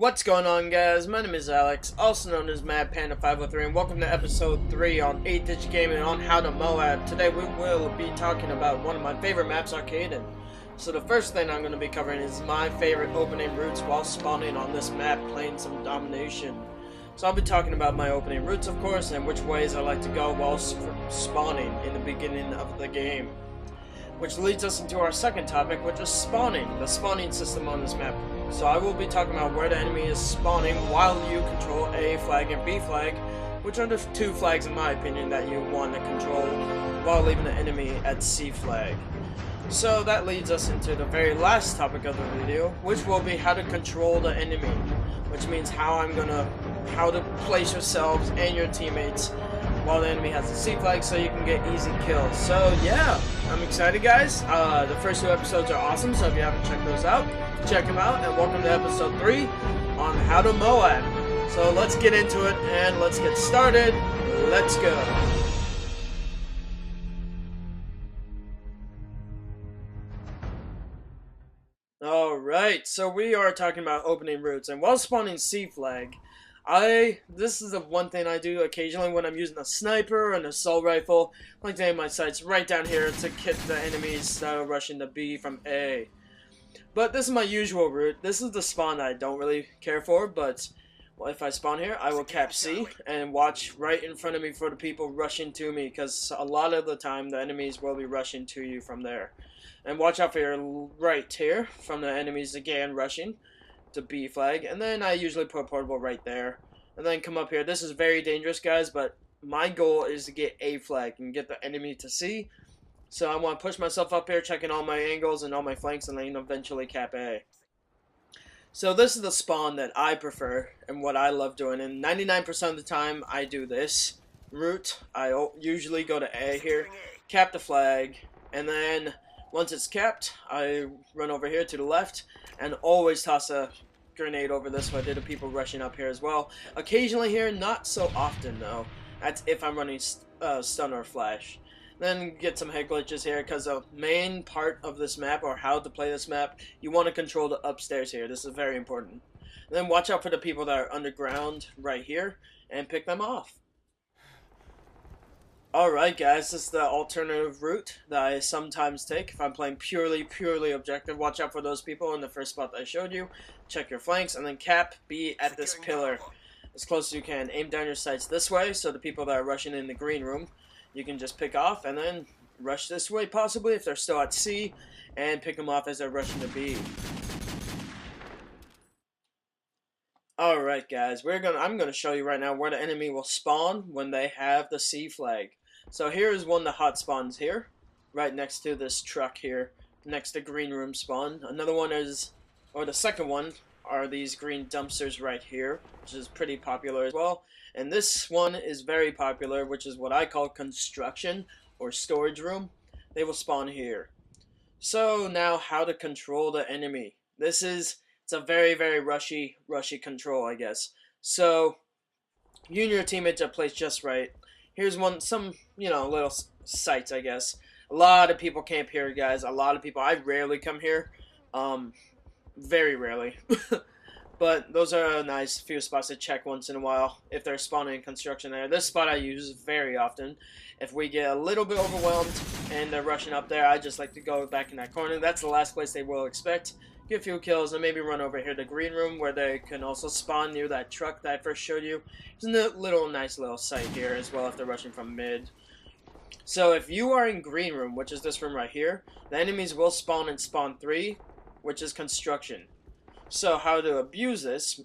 What's going on, guys? My name is Alex, also known as MADpanda503, and welcome to episode 3 on 8-Digit Gaming on how to MOAB. Today we will be talking about one of my favorite maps, Arkaden. So the first thing I'm going to be covering is my favorite opening routes while spawning on this map, playing some domination. So I'll be talking about my opening routes, of course, and which ways I like to go while spawning in the beginning of the game. Which leads us into our second topic, which is spawning, the spawning system on this map. So I will be talking about where the enemy is spawning while you control A flag and B flag, which are the two flags in my opinion that you want to control while leaving the enemy at C flag. So that leads us into the very last topic of the video, which will be how to control the enemy, which means how to place yourselves and your teammates while the enemy has the C flag so you can get easy kills. So yeah, I'm excited, guys. The first two episodes are awesome, so if you haven't checked those out, check them out, and welcome to episode 3 on how to MOAB. So let's get into it and let's get started. Let's go. Alright, so we are talking about opening routes, and while spawning C flag, this is the one thing I do occasionally when I'm using a sniper or an assault rifle. I like to aim my sights right down here to hit the enemies that are rushing to B from A. But this is my usual route. This is the spawn that I don't really care for, but well, if I spawn here, I will cap C and watch right in front of me for the people rushing to me, because a lot of the time the enemies will be rushing to you from there. And watch out for your right here from the enemies again rushing to B flag, and then I usually put a portable right there, and then come up here. This is very dangerous, guys, but my goal is to get A flag and get the enemy to C. So I want to push myself up here, checking all my angles and all my flanks, and then eventually cap A. So this is the spawn that I prefer and what I love doing, and 99% of the time I do this route. I usually go to A here, cap the flag, and then once it's capped, I run over here to the left and always toss a grenade over this way to the people rushing up here as well. Occasionally here, not so often though. That's if I'm running stun or flash. Then get some head glitches here, because the main part of this map, or how to play this map, you want to control the upstairs here. This is very important. And then watch out for the people that are underground right here and pick them off. Alright, guys, this is the alternative route that I sometimes take if I'm playing purely objective. Watch out for those people in the first spot that I showed you. Check your flanks, and then cap B at this pillar as close as you can. Aim down your sights this way, so the people that are rushing in the green room, you can just pick off, and then rush this way possibly if they're still at C, and pick them off as they're rushing to B. Alright, guys, I'm gonna show you right now where the enemy will spawn when they have the C flag. So here is one of the hot spawns here, right next to this truck here, next to green room spawn. Another one is, or the second one, are these green dumpsters right here, which is pretty popular as well. And this one is very popular, which is what I call construction or storage room. They will spawn here. So now how to control the enemy. It's a very rushy control, I guess. So you and your teammates are placed just right. Here's some little sites, I guess. A lot of people camp here, guys. A lot of people. I rarely come here. Very rarely. But those are a nice few spots to check once in a while if they're spawning in construction there. This spot I use very often. If we get a little bit overwhelmed and they're rushing up there, I just like to go back in that corner. That's the last place they will expect. Get a few kills and maybe run over here to green room, where they can also spawn near that truck that I first showed you. There's a nice little site here as well if they're rushing from mid. So if you are in green room, which is this room right here, the enemies will spawn in spawn 3, which is construction. So how to abuse this?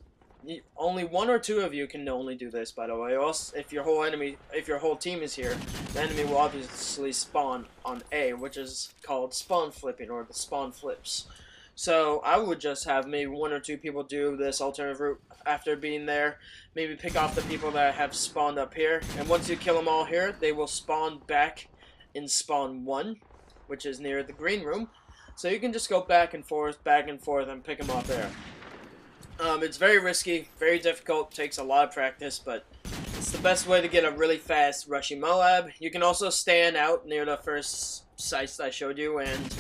Only one or two of you can only do this, by the way. Or else, if your whole team is here, the enemy will obviously spawn on A, which is called spawn flipping, or the spawn flips. So I would just have maybe one or two people do this alternative route after being there. Maybe pick off the people that have spawned up here, and once you kill them all here, they will spawn back in spawn 1, which is near the green room. So you can just go back and forth, and pick them off there. It's very risky, very difficult, takes a lot of practice, but it's the best way to get a really fast, rushy MOAB. You can also stand out near the first sites that I showed you and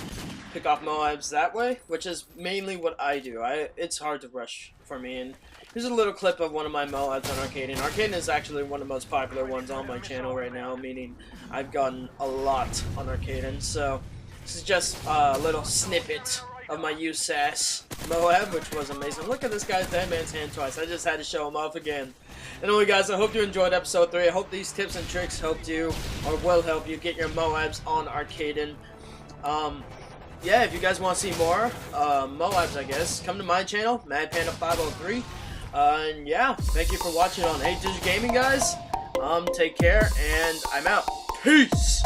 pick off MOABs that way, which is mainly what I do. It's hard to rush for me, and here's a little clip of one of my MOABs on Arkaden. Arkaden is actually one of the most popular ones on my channel right now, meaning I've gotten a lot on Arkaden, so this is just a little snippet of my USAS MOAB, which was amazing. Look at this guy's dead man's hand twice. I just had to show him off again. Anyway, guys, I hope you enjoyed episode 3. I hope these tips and tricks helped you, or will help you, get your MOABs on Arkaden. Yeah, if you guys want to see more MOABs, I guess, come to my channel, MADpanda503. And yeah, thank you for watching on 8 Digital Gaming, guys. Take care, and I'm out. Peace!